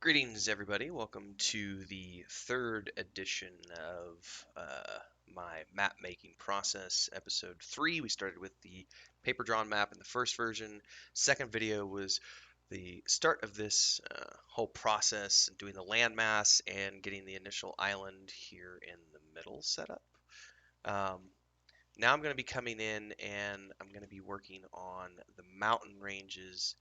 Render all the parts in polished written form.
Greetings, everybody. Welcome to the third edition of my map making process, episode 3. We started with the paper drawn map in the first version. Second video was the start of this whole process, doing the landmass and getting the initial island here in the middle set up. Now I'm going to be coming in and I'm going to be working on the mountain ranges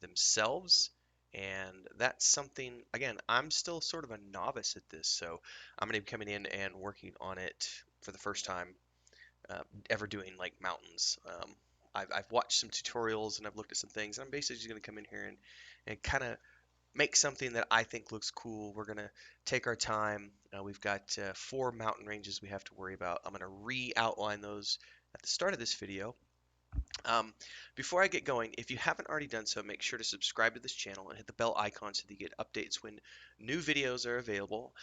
themselves. And that's something, again, I'm still sort of a novice at this, so I'm going to be coming in and working on it for the first time ever doing like mountains. I've watched some tutorials and I've looked at some things, and I'm basically just going to come in here and kind of make something that I think looks cool. We're going to take our time. We've got 4 mountain ranges we have to worry about. I'm going to re-outline those at the start of this video. Um, Before I get going, if you haven't already done so, make sure to subscribe to this channel and hit the bell icon so that you get updates when new videos are available.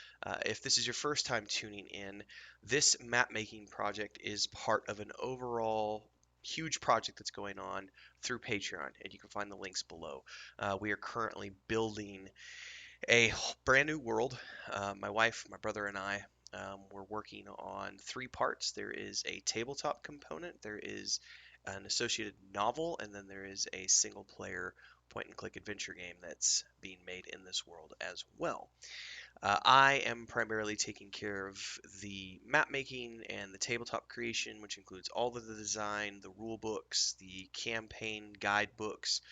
If this is your first time tuning in, this map making project is part of an overall huge project that's going on through Patreon, and you can find the links below. We are currently building a brand new world. My wife, my brother, and I, we're working on 3 parts. There is a tabletop component, there is an associated novel, and then there is a single player point and click adventure game that's being made in this world as well. I am primarily taking care of the map making and the tabletop creation, which includes all of the design, the rule books, the campaign guidebooks,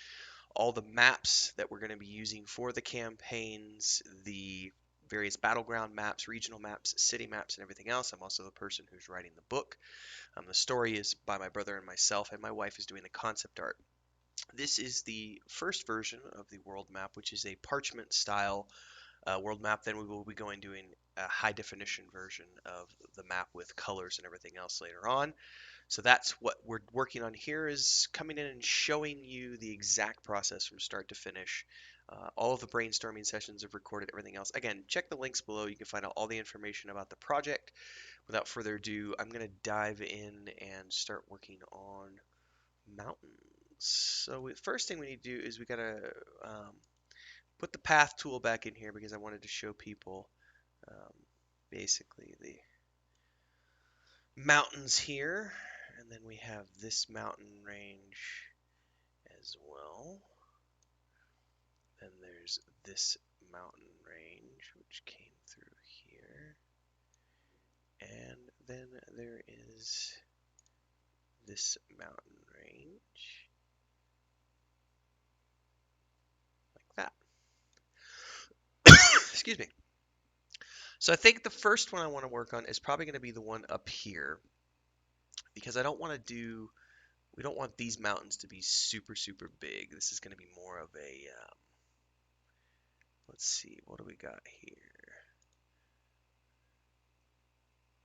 all the maps that we're going to be using for the campaigns, the various battleground maps, regional maps, city maps, and everything else. I'm also the person who's writing the book. The story is by my brother and myself, and my wife is doing the concept art. This is the first version of the world map, which is a parchment style world map. Then we will be going doing a high definition version of the map with colors and everything else later on. So that's what we're working on here, is coming in and showing you the exact process from start to finish. All of the brainstorming sessions have recorded, everything else. Again, check the links below. You can find out all the information about the project. Without further ado, I'm going to dive in and start working on mountains. So the first thing we need to do is we got to put the path tool back in here because I wanted to show people um, basically the mountains here. And then we have this mountain range as well. Then there's this mountain range, which came through here. And then there is this mountain range, like that. Excuse me. So I think the first one I want to work on is probably going to be the one up here, because I don't want to do, we don't want these mountains to be super, super big. This is going to be more of a, let's see, what do we got here?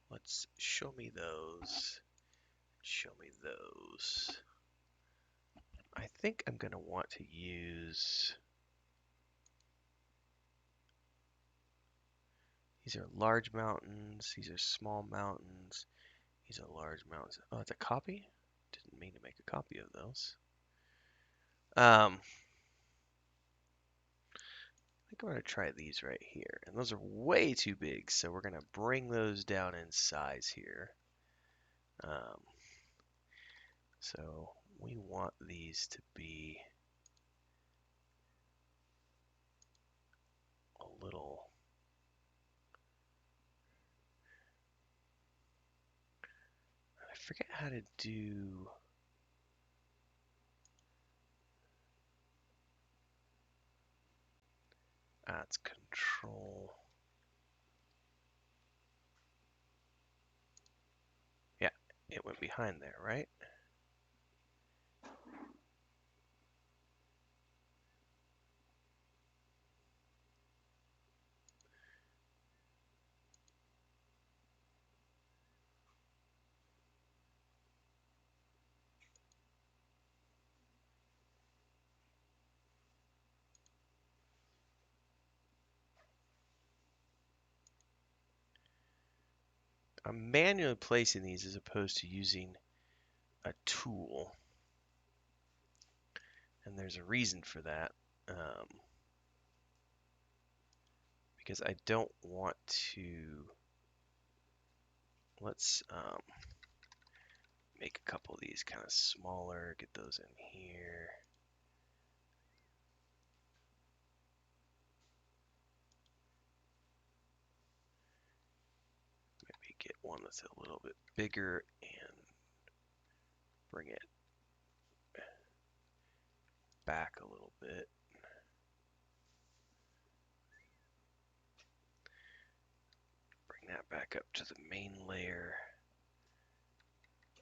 Let's show me those. Show me those. I think I'm going to want to use, these are large mountains, these are small mountains, these are large mountains. Oh, it's a copy? Didn't mean to make a copy of those. I think I'm going to try these right here. And those are way too big, so we're going to bring those down in size here. So we want these to be a little, I forget how to do, it's control. Yeah, it went behind there, right? I'm manually placing these as opposed to using a tool. And there's a reason for that. because I don't want to. Let's make a couple of these kind of smaller, get those in here. Maybe get one that's a little bit bigger and bring it back a little bit. Bring that back up to the main layer.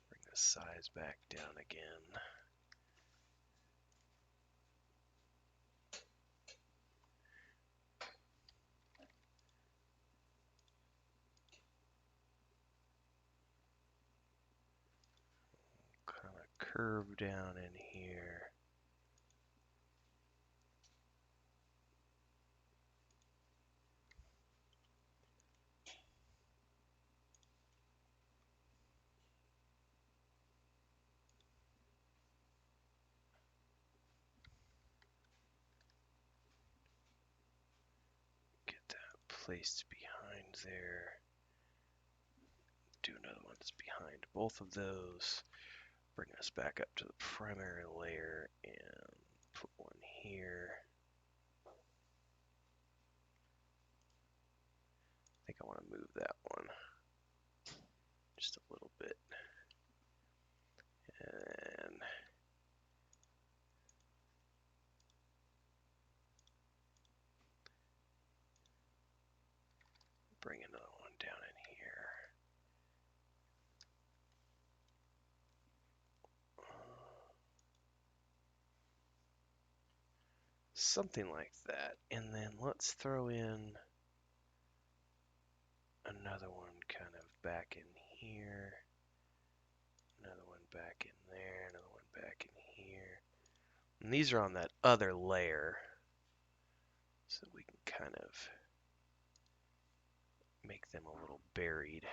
Bring the size back down again. Kind of curve down in here. Get that placed behind there. Do another one that's behind both of those. Bring us back up to the primary layer and put one here. I think I want to move that one just a little bit. And bring another one down in here. Something like that. And then let's throw in another one kind of back in here. Another one back in there. Another one back in here. And these are on that other layer. So we can kind of make them a little buried.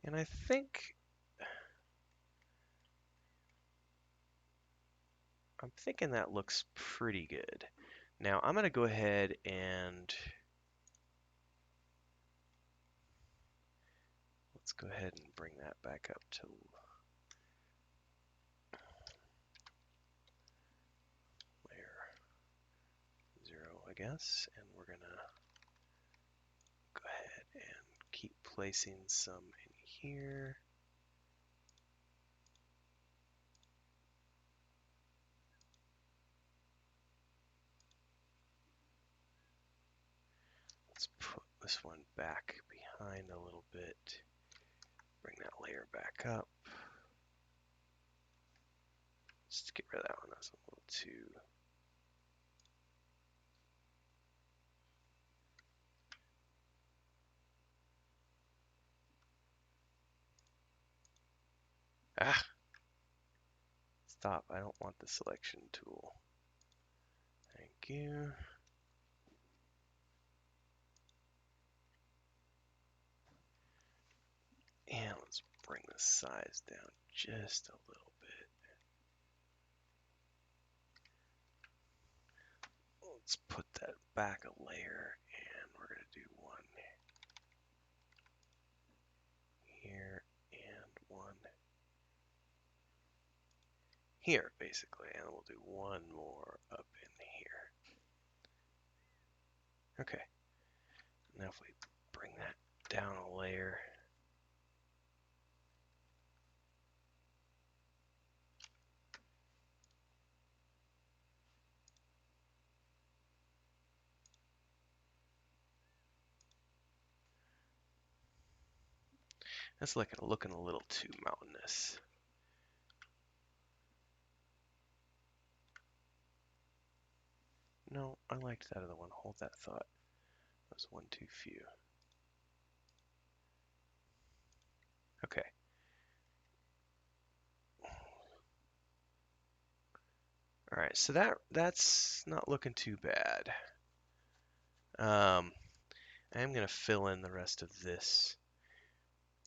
And I think I'm thinking that looks pretty good. Now I'm going to go ahead and let's go ahead and bring that back up to layer 0, I guess. And we're going to go ahead and keep placing some in here. Let's put this one back behind a little bit. Bring that layer back up. Just get rid of that one. That's a little too. Ah! Stop. I don't want the selection tool. Thank you. And let's bring the size down just a little bit. Let's put that back a layer, and we're going to do one here and one here, basically. And we'll do one more up in here. Okay. Now if we bring that down a layer, that's looking a little too mountainous. No, I liked that other one. Hold that thought. That was one too few. Okay. All right, so that's not looking too bad. I am going to fill in the rest of this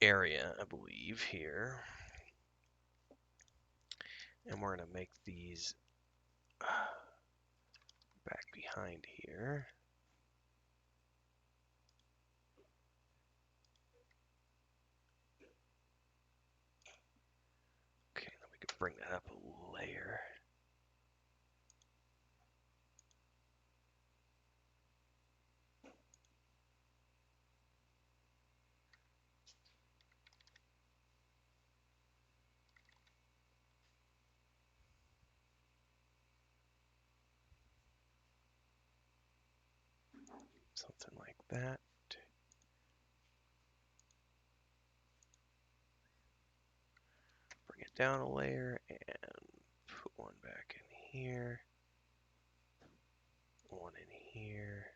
area, I believe, here. And we're going to make these back behind here. Something like that. Bring it down a layer and put one back in here. One in here.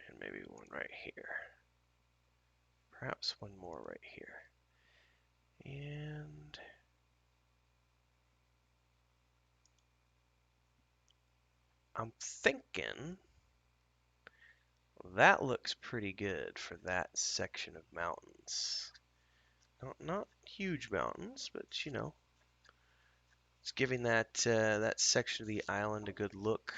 And maybe one right here. Perhaps one more right here. And I'm thinking that looks pretty good for that section of mountains. Not huge mountains, but you know, it's giving that section of the island a good look.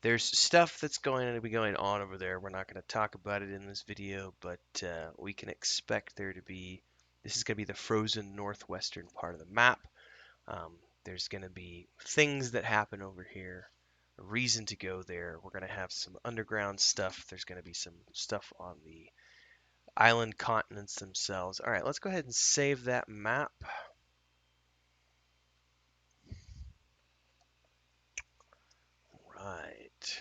There's stuff that's going to be going on over there. We're not going to talk about it in this video, but we can expect there to be. This is going to be the frozen northwestern part of the map. There's going to be things that happen over here, a reason to go there. We're going to have some underground stuff. There's going to be some stuff on the island continents themselves. All right, let's go ahead and save that map. Right.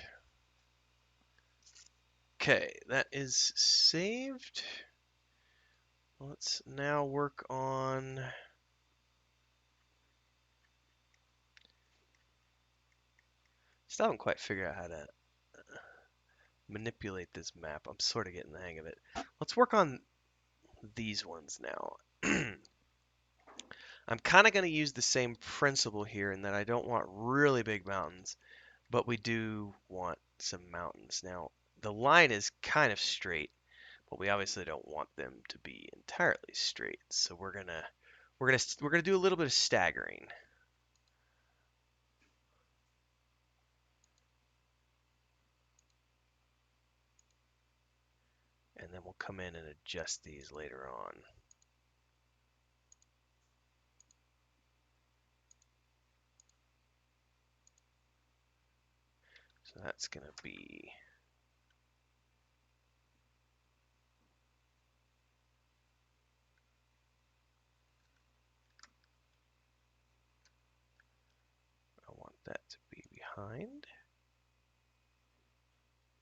Okay, that is saved. Let's now work on still haven't quite figured out how to manipulate this map. I'm sort of getting the hang of it. Let's work on these ones now. I'm kind of going to use the same principle here in that I don't want really big mountains, but we do want some mountains. Now, the line is kind of straight, but we obviously don't want them to be entirely straight. So we're gonna do a little bit of staggering. And then we'll come in and adjust these later on. So that's going to be I want that to be behind.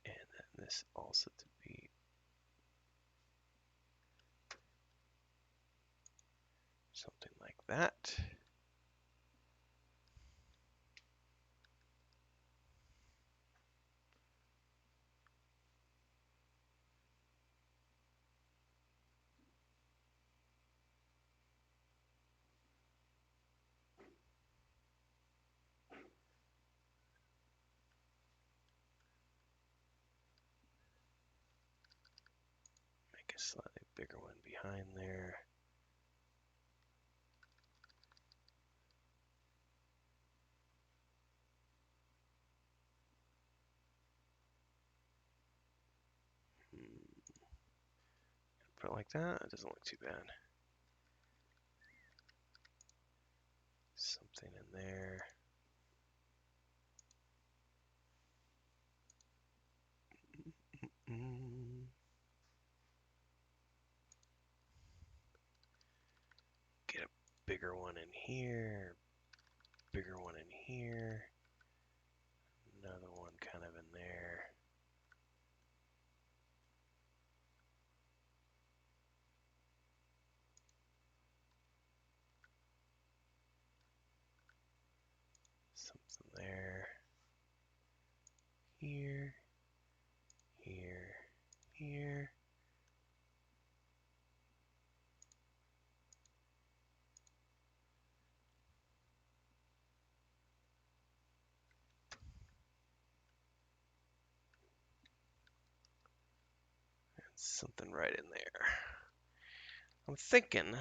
And then this also to be something like that. Make a slightly bigger one behind there. Put it like that. It doesn't look too bad. Something in there. Get a bigger one in here. Bigger one in here. Another one kind of in there. Something there. Here. Here. Here. Something right in there. I'm thinking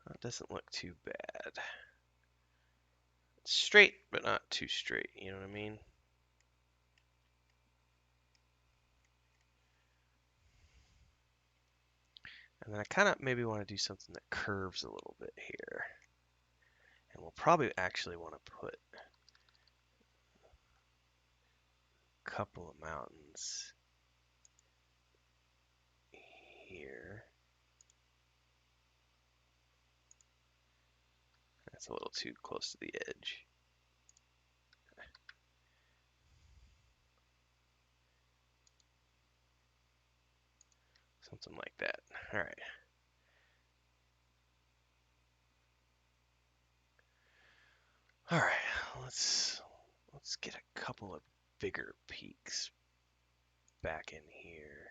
that doesn't look too bad. It's straight, but not too straight. You know what I mean? And then I kind of maybe want to do something that curves a little bit here. And we'll probably actually want to put a couple of mountains here. That's a little too close to the edge. Something like that. All right. All right. Let's get a couple of bigger peaks back in here.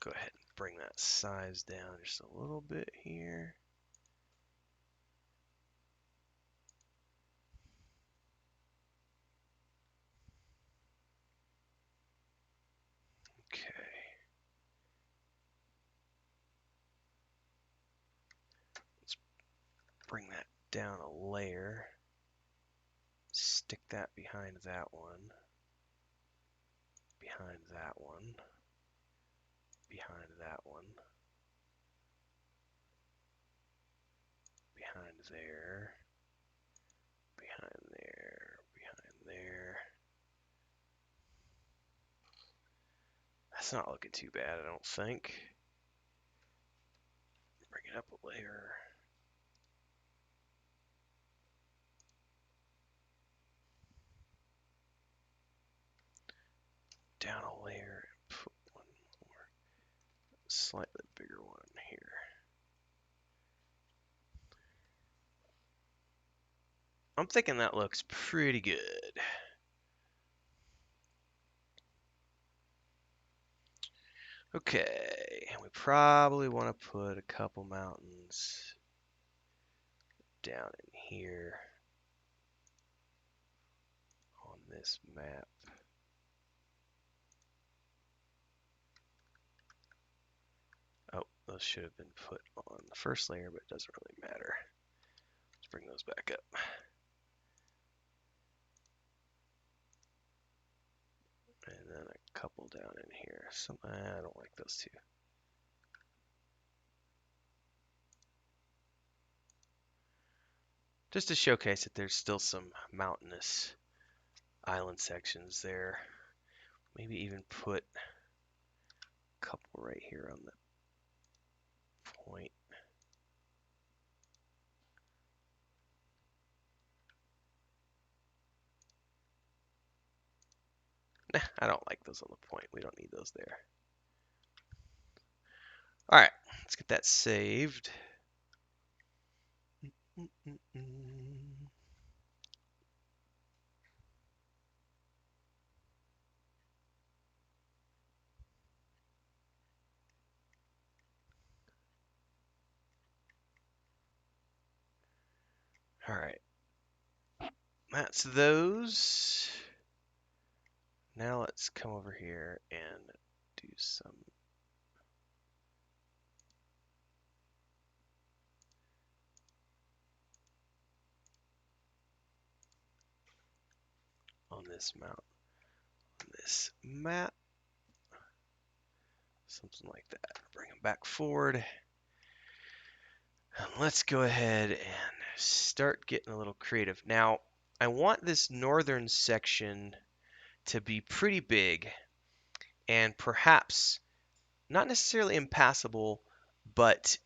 Go ahead and bring that size down just a little bit here. Okay. Let's bring that down a layer. Stick that behind that one. Behind that one. Behind that one. Behind there. Behind there. Behind there. That's not looking too bad, I don't think. Bring it up a layer. Down a layer and put one more slightly bigger one here. I'm thinking that looks pretty good. Okay, and we probably want to put a couple mountains down in here on this map. Oh, those should have been put on the first layer, but it doesn't really matter. Let's bring those back up. And then a couple down in here. I don't like those two. Just to showcase that there's still some mountainous island sections there. Maybe even put a couple right here on the point. Nah, I don't like those on the point. We don't need those there. All right, let's get that saved. All right, that's those. Now let's come over here and do some on this map, something like that. Bring them back forward. And let's go ahead and start getting a little creative. Now, I want this northern section to be pretty big and perhaps not necessarily impassable, but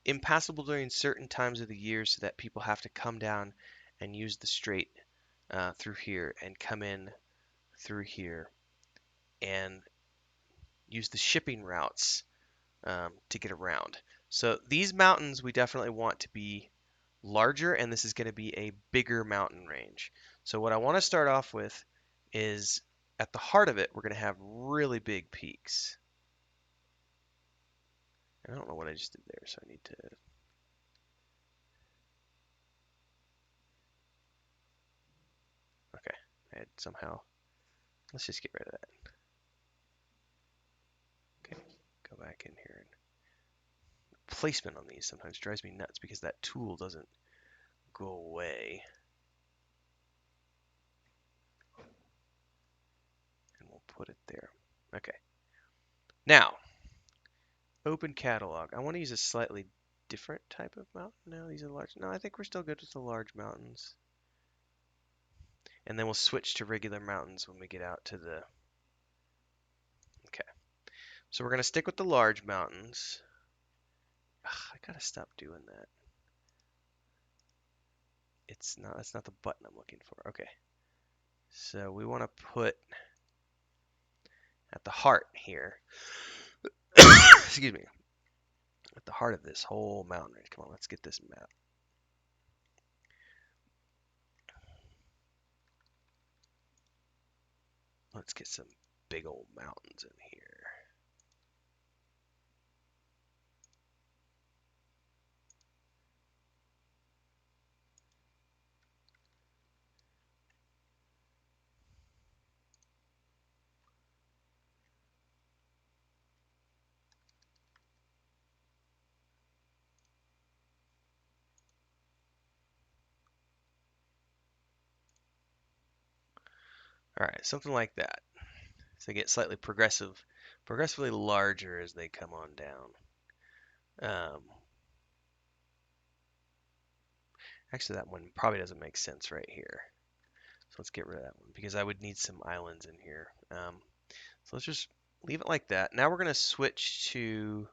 impassable during certain times of the year so that people have to come down and use the straight through here and come in through here and use the shipping routes to get around. So these mountains we definitely want to be larger, and this is going to be a bigger mountain range. So what I want to start off with is at the heart of it, we're going to have really big peaks. I don't know what I just did there, so I need to... Okay, I had somehow... Let's just get rid of that. Okay, go back in here. And placement on these sometimes drives me nuts because that tool doesn't go away. And we'll put it there. Okay. Now, open catalog. I want to use a slightly different type of mountain. No, these are large. No, I think we're still good with the large mountains. and then we'll switch to regular mountains when we get out to the... Okay. So we're going to stick with the large mountains. Ugh, I gotta stop doing that. That's not the button I'm looking for. Okay. So we want to put at the heart here, excuse me, at the heart of this whole mountain range. Come on, let's get this map. Let's get some big old mountains in here. All right, something like that. So they get slightly progressively larger as they come on down. Actually, that one probably doesn't make sense right here. So let's get rid of that one because I would need some islands in here. So let's just leave it like that. Now we're going to switch to...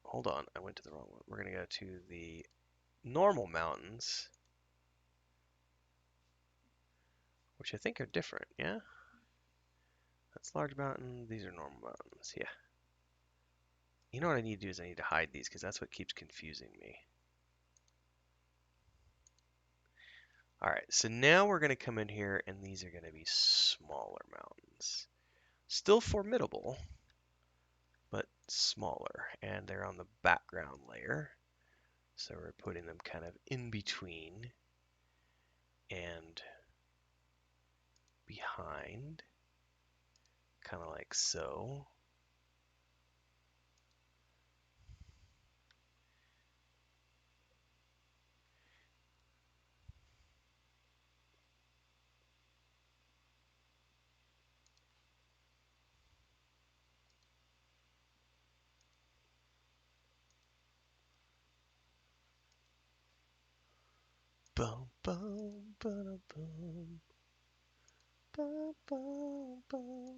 Hold on, I went to the wrong one. We're going to go to the normal mountains, which I think are different, yeah? That's large mountain, these are normal mountains, yeah. You know what I need to do is I need to hide these because that's what keeps confusing me. Alright, so now we're going to come in here and these are going to be smaller mountains. Still formidable, but smaller. And they're on the background layer. So we're putting them kind of in between and behind, kind of like so. Bum, bum, ba-da, bum, bum, bum, bum.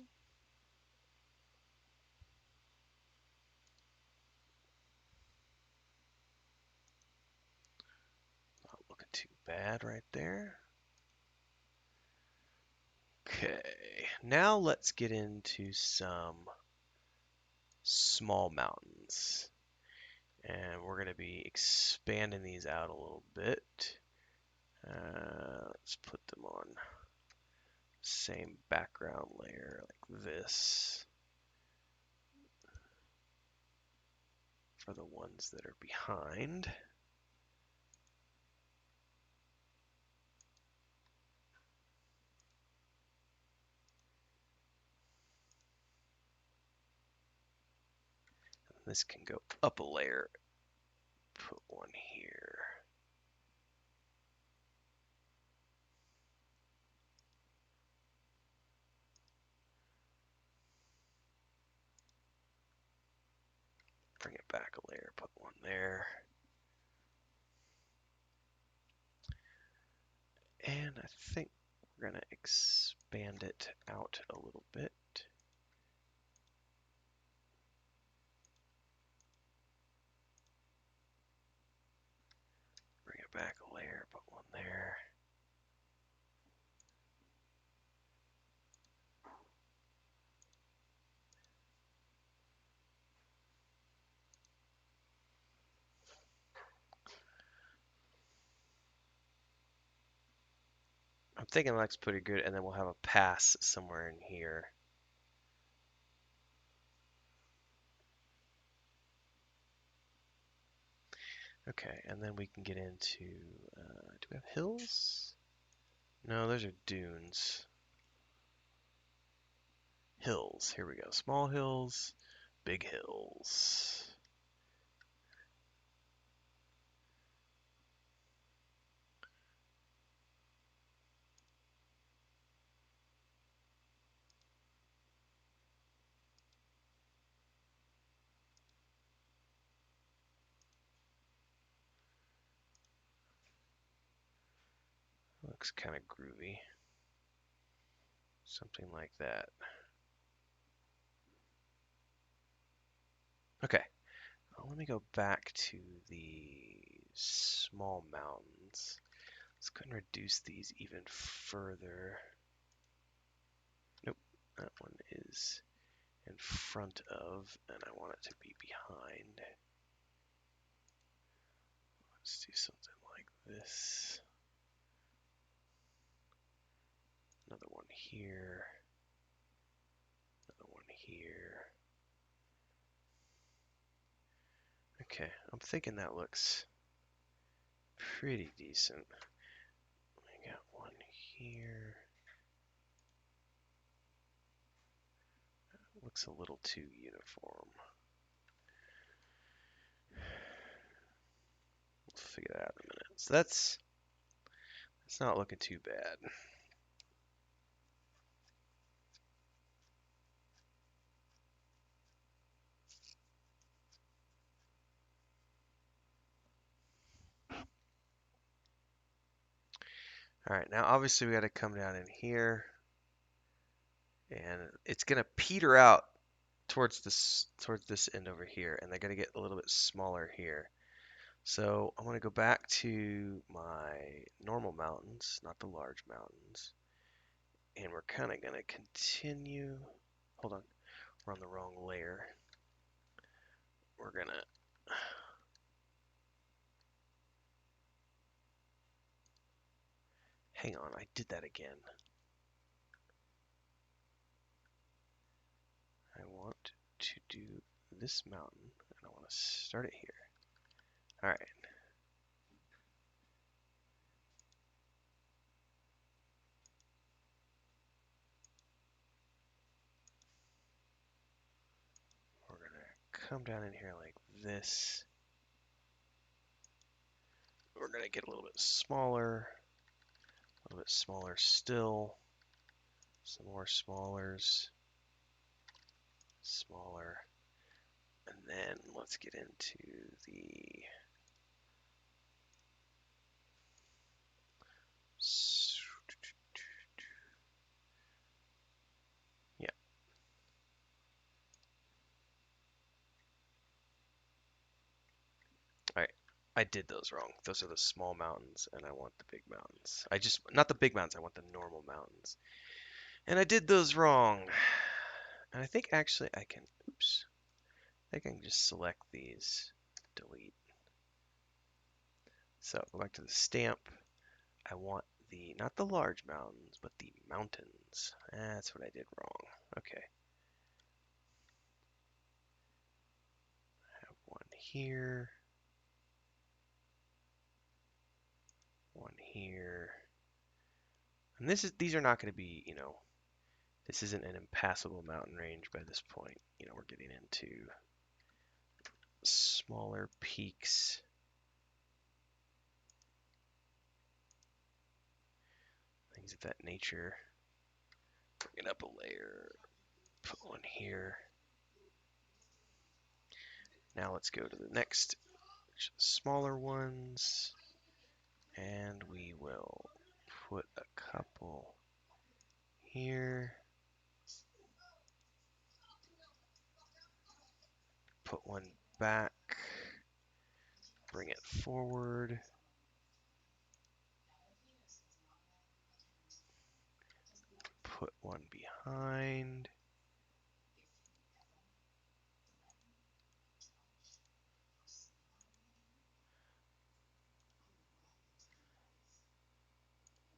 Not looking too bad right there. Okay, now let's get into some small mountains. And we're going to be expanding these out a little bit. Let's put them on same background layer like this for the ones that are behind. And this can go up a layer. Put one here. Bring it back a layer, put one there. And I think we're going to expand it out a little bit. Bring it back a layer, put one there. I'm thinking that looks pretty good, and then we'll have a pass somewhere in here. Okay, and then we can get into, do we have hills? No, those are dunes. Hills, here we go. Small hills, big hills. Looks kind of groovy. Something like that. Okay, let me go back to the small mountains. Let's go and reduce these even further. Nope, that one is in front of, and I want it to be behind. Let's do something like this. Another one here. Another one here. Okay, I'm thinking that looks pretty decent. I got one here. Looks a little too uniform. We'll figure that out in a minute. So that's not looking too bad. All right, now obviously we got to come down in here, and it's gonna peter out towards this end over here, and they're gonna get a little bit smaller here. So I'm gonna go back to my normal mountains, not the large mountains, and we're kind of gonna continue. Hold on, we're on the wrong layer. We're gonna hang on, I did that again. I want to do this mountain, and I want to start it here. All right. We're gonna come down in here like this. We're gonna get a little bit smaller still. Some more smallers, smaller, and then let's get into the yeah. All right, I did those wrong. Those are the small mountains, and I want the big mountains. Not the big mountains. I want the normal mountains, and I did those wrong. And I think actually I can. Oops. I can just select these, delete. So go back to the stamp. I want not the large mountains, but the mountains. That's what I did wrong. Okay. I have one here. One here. And these are not going to be, this isn't an impassable mountain range by this point. We're getting into smaller peaks. Things of that nature. Bring it up a layer. Put one here. Now let's go to the next smaller ones. And we will put a couple here. Put one back. Bring it forward. Put one behind.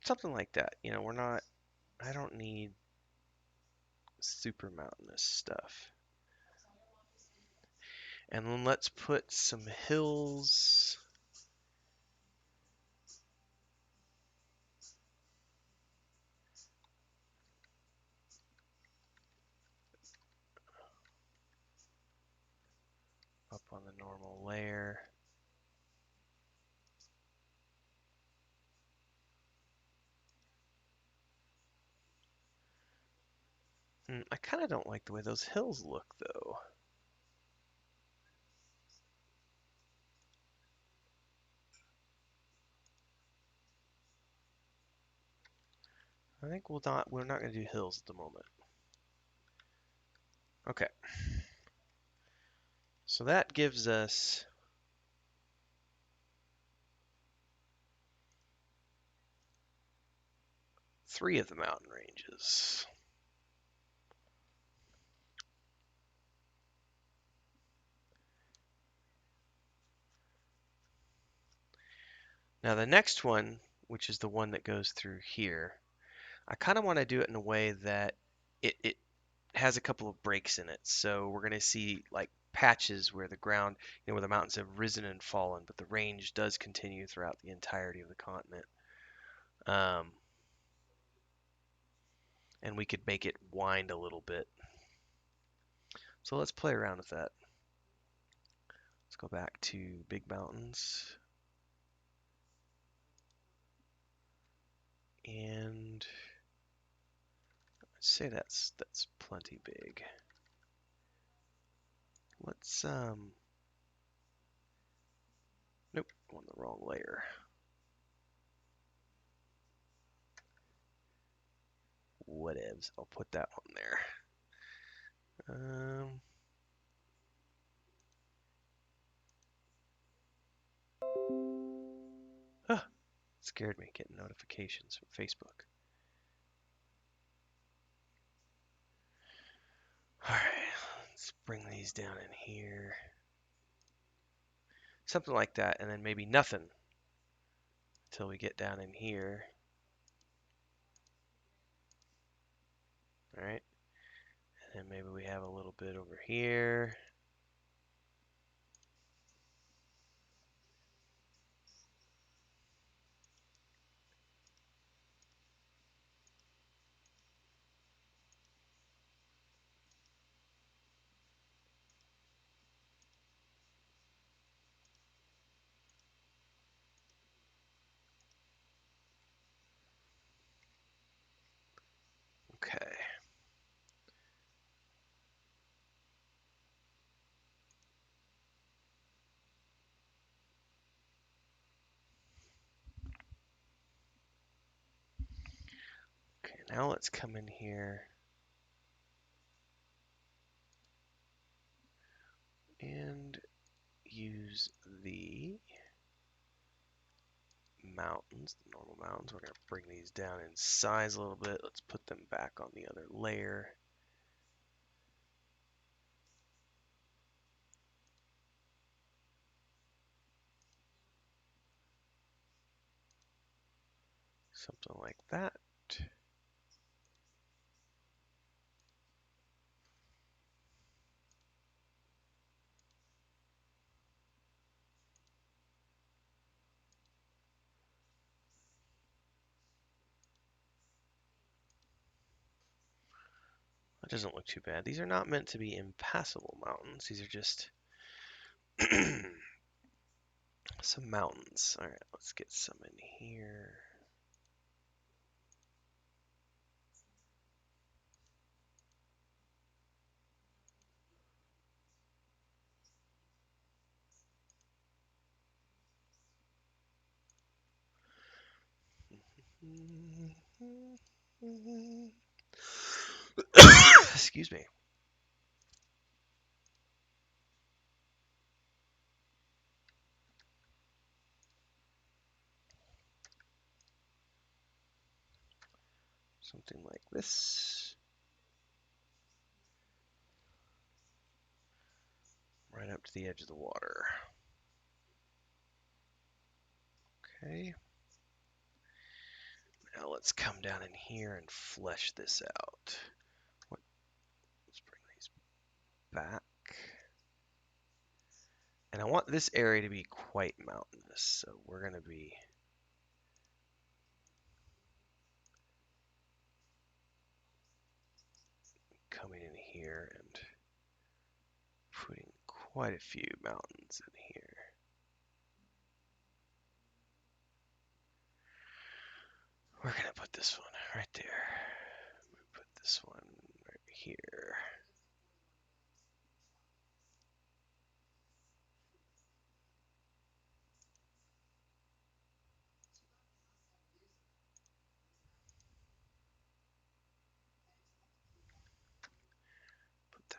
Something like that. I don't need super mountainous stuff. And then let's put some hills. Up on the normal layer. I kind of don't like the way those hills look, though. I think we're not going to do hills at the moment. Okay. So that gives us three of the mountain ranges. Now the next one, which is the one that goes through here, I kind of want to do it in a way that it has a couple of breaks in it. So we're going to see like patches where the ground, where the mountains have risen and fallen, but the range does continue throughout the entirety of the continent. Um, and we could make it wind a little bit. So let's play around with that. Let's go back to big mountains. And I'd say that's plenty big. Let's nope, I'm on the wrong layer. Whatevs, I'll put that one there. Huh, scared me getting notifications from Facebook. Alright, let's bring these down in here. Something like that, and then maybe nothing until we get down in here. Alright, and then maybe we have a little bit over here. Okay. Okay, now let's come in here and use the mountains, the normal mountains. We're going to bring these down in size a little bit. Let's put them back on the other layer. Something like that. That doesn't look too bad. These are not meant to be impassable mountains. These are just some mountains. All right, let's get some in here. Excuse me. Something like this. Right up to the edge of the water. Okay. Now let's come down in here and flesh this out. Let's bring these back. And I want this area to be quite mountainous, so we're going to be coming in here and putting quite a few mountains in here. We're going to put this one right there. Put this one right here.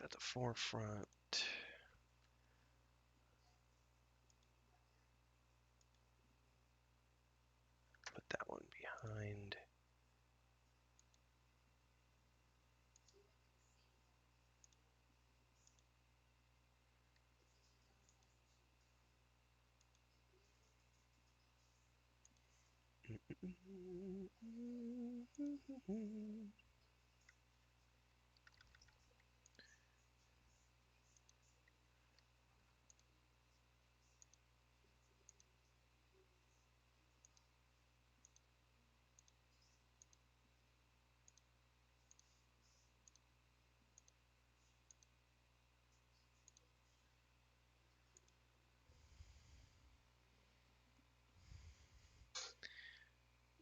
at the forefront. Put that one behind.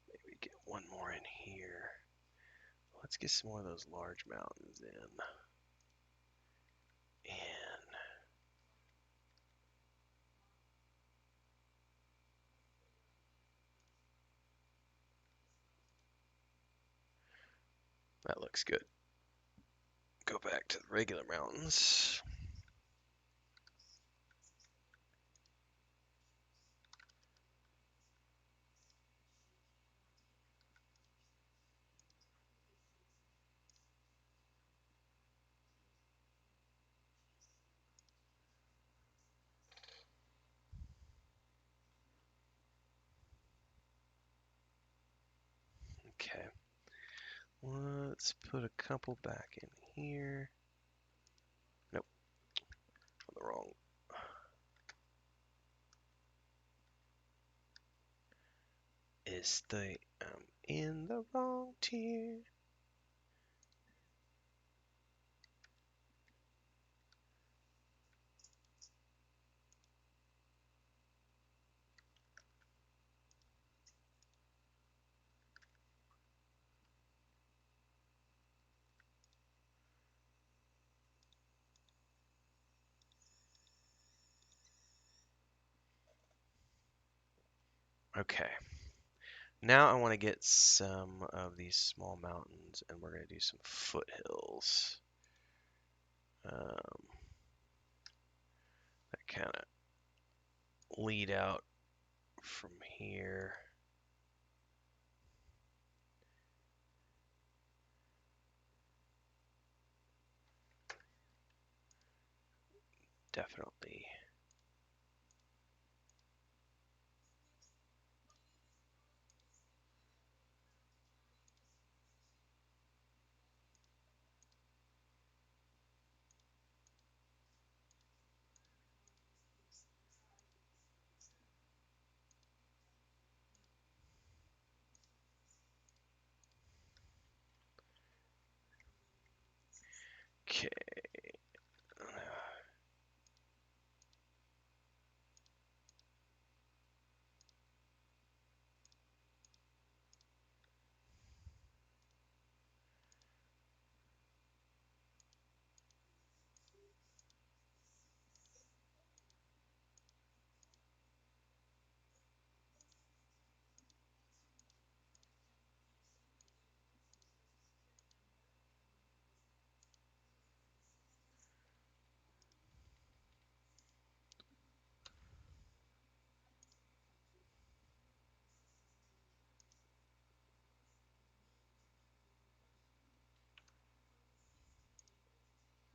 Maybe get one more in here. Let's get some more of those large mountains in. And that looks good. Go back to the regular mountains. Okay. Let's put a couple back in here. Nope, on the wrong. I'm in the wrong tier. Okay. Now I want to get some of these small mountains, and we're going to do some foothills. That kind of lead out from here. Definitely. Okay.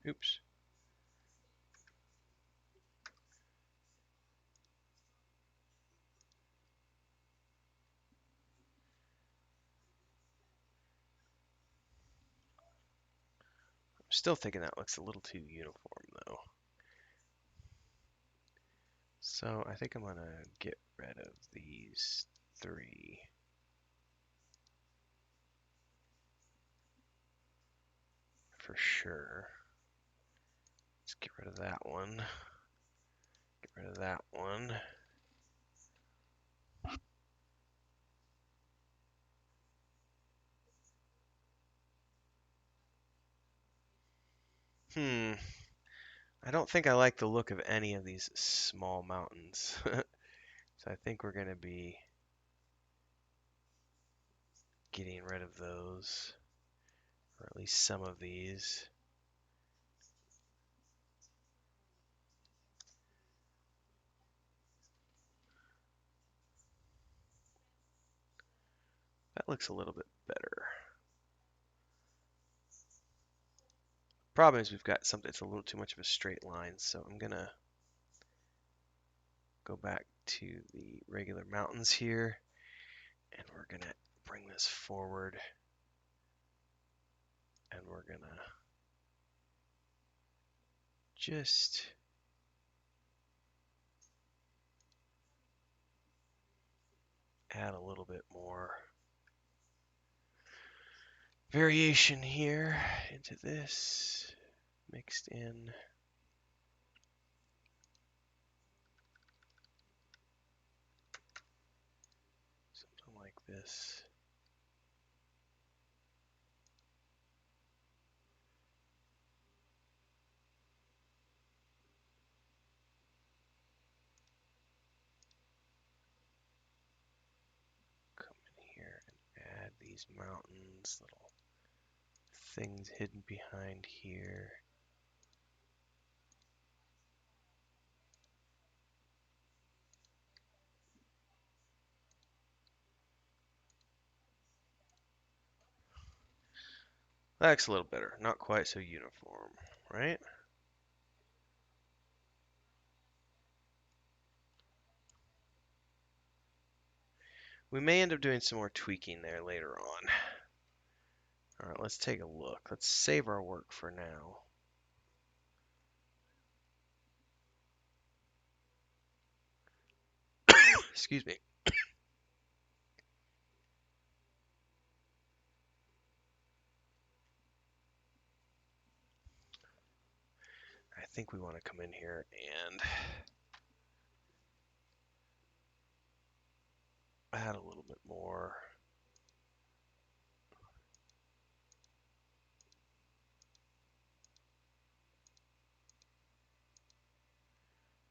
Oops. I'm still thinking that looks a little too uniform, though. So I think I'm going to get rid of these three. For sure. Let's get rid of that one. Get rid of that one. I don't think I like the look of any of these small mountains. So I think we're going to be getting rid of those, or at least some of these. That looks a little bit better. Problem is we've got something that's a little too much of a straight line, so I'm gonna go back to the regular mountains here, and we're gonna bring this forward, and we're gonna just add a little bit more variation here into this, mixed in. Something like this. Come in here and add these mountains, little things hidden behind here. That's a little better, not quite so uniform, right? We may end up doing some more tweaking there later on. All right, let's take a look. Let's save our work for now. Excuse me. I think we want to come in here and add a little bit more.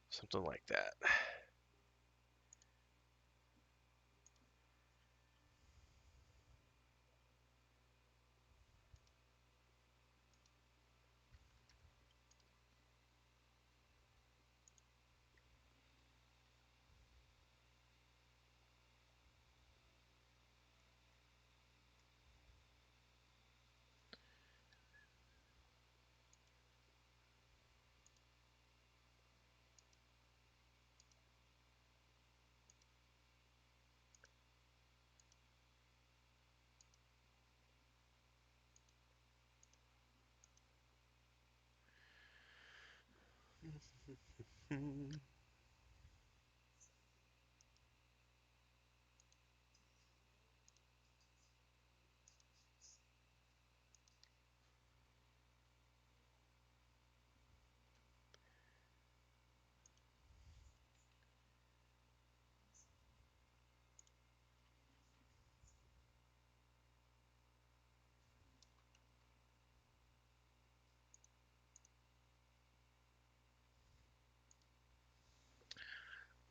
Something like that.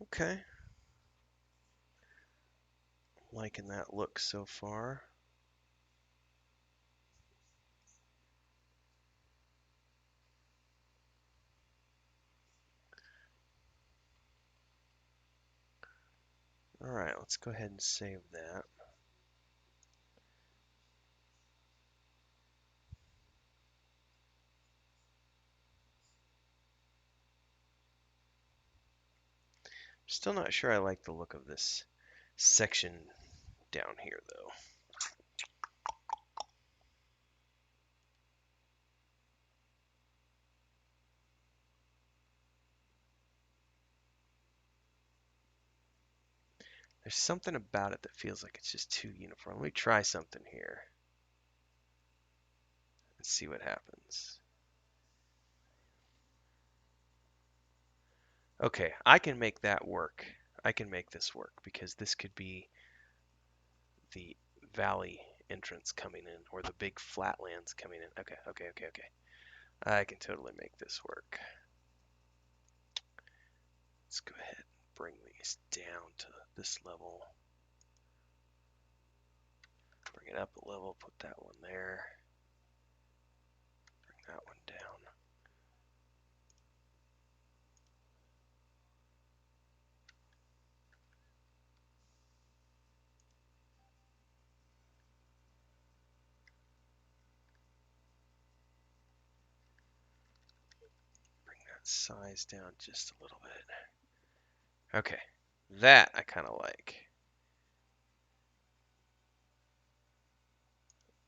Okay. Liking that look so far. All right, let's go ahead and save that. Still not sure I like the look of this section down here, though. There's something about it that feels like it's just too uniform. Let me try something here and see what happens. Okay, I can make that work. I can make this work because this could be the valley entrance coming in or the big flatlands coming in. Okay. I can totally make this work. Let's go ahead and bring these down to this level. Bring it up a level, put that one there. Bring that one down. that size down just a little bit. Okay, that I kind of like.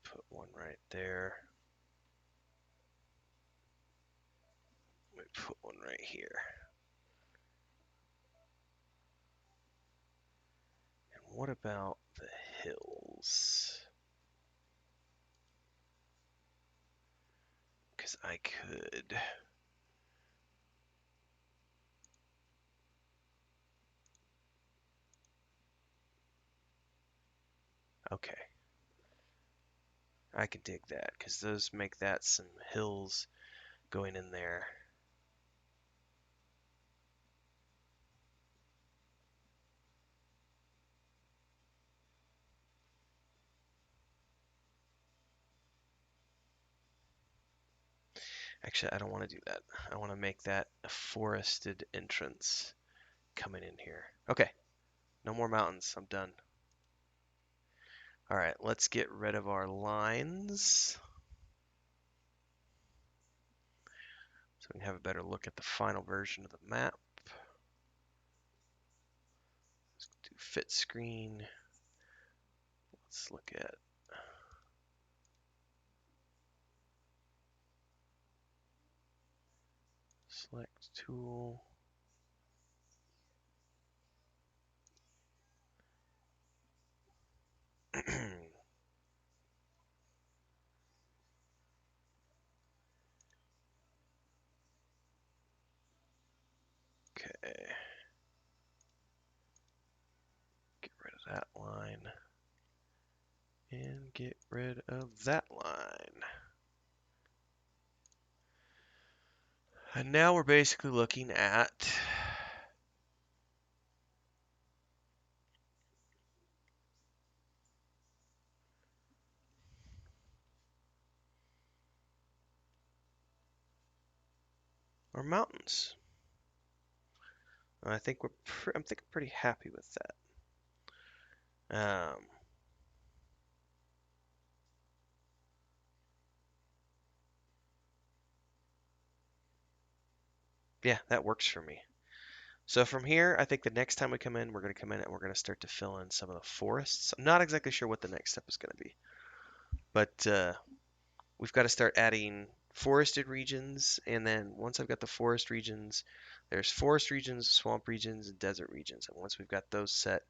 Put one right there. Let me put one right here. And what about the hills? Because I could. Okay. I can dig that because those make that some hills going in there. Actually, I don't want to do that. I want to make that a forested entrance coming in here. Okay, no more mountains. I'm done. All right, let's get rid of our lines so we can have a better look at the final version of the map. Let's do fit screen. Let's look at select tool. Okay. Get rid of that line. And get rid of that line. And now we're basically looking at our mountains. And I think I'm thinking pretty happy with that. Yeah, that works for me. So from here, I think the next time we come in, we're going to come in and we're going to start to fill in some of the forests. I'm not exactly sure what the next step is going to be, but we've got to start adding forested regions. And then once I've got the forest regions, there's forest regions, swamp regions, and desert regions. And once we've got those set,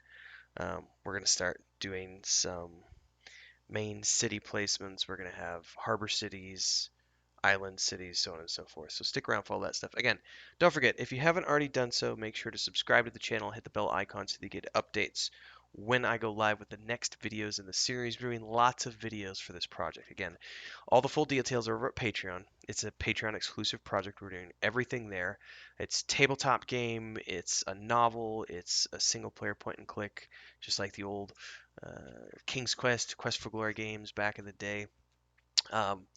we're going to start doing some main city placements. We're going to have harbor cities, island cities, so on and so forth. So stick around for all that stuff. Again, don't forget, if you haven't already done so, make sure to subscribe to the channel, hit the bell icon so that you get updates when I go live with the next videos in the series. We're doing lots of videos for this project. Again, all the full details are over at Patreon. It's a Patreon exclusive project. We're doing everything there. It's tabletop game, it's a novel, it's a single player point and click, just like the old uh, King's Quest, Quest for Glory games back in the day. Um,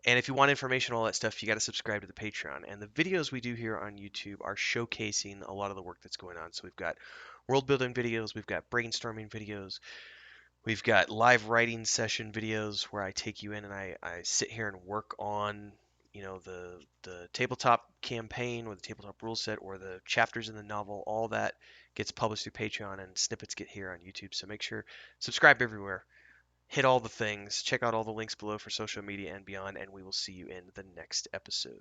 and if you want information on all that stuff, you got to subscribe to the Patreon. And the videos we do here on YouTube are showcasing a lot of the work that's going on. So we've got world building videos, we've got brainstorming videos, we've got live writing session videos where I take you in and I sit here and work on, the tabletop campaign or the tabletop rule set or the chapters in the novel. All that gets published through Patreon and snippets get here on YouTube. So make sure subscribe everywhere. Hit all the things, check out all the links below for social media and beyond, and we will see you in the next episode.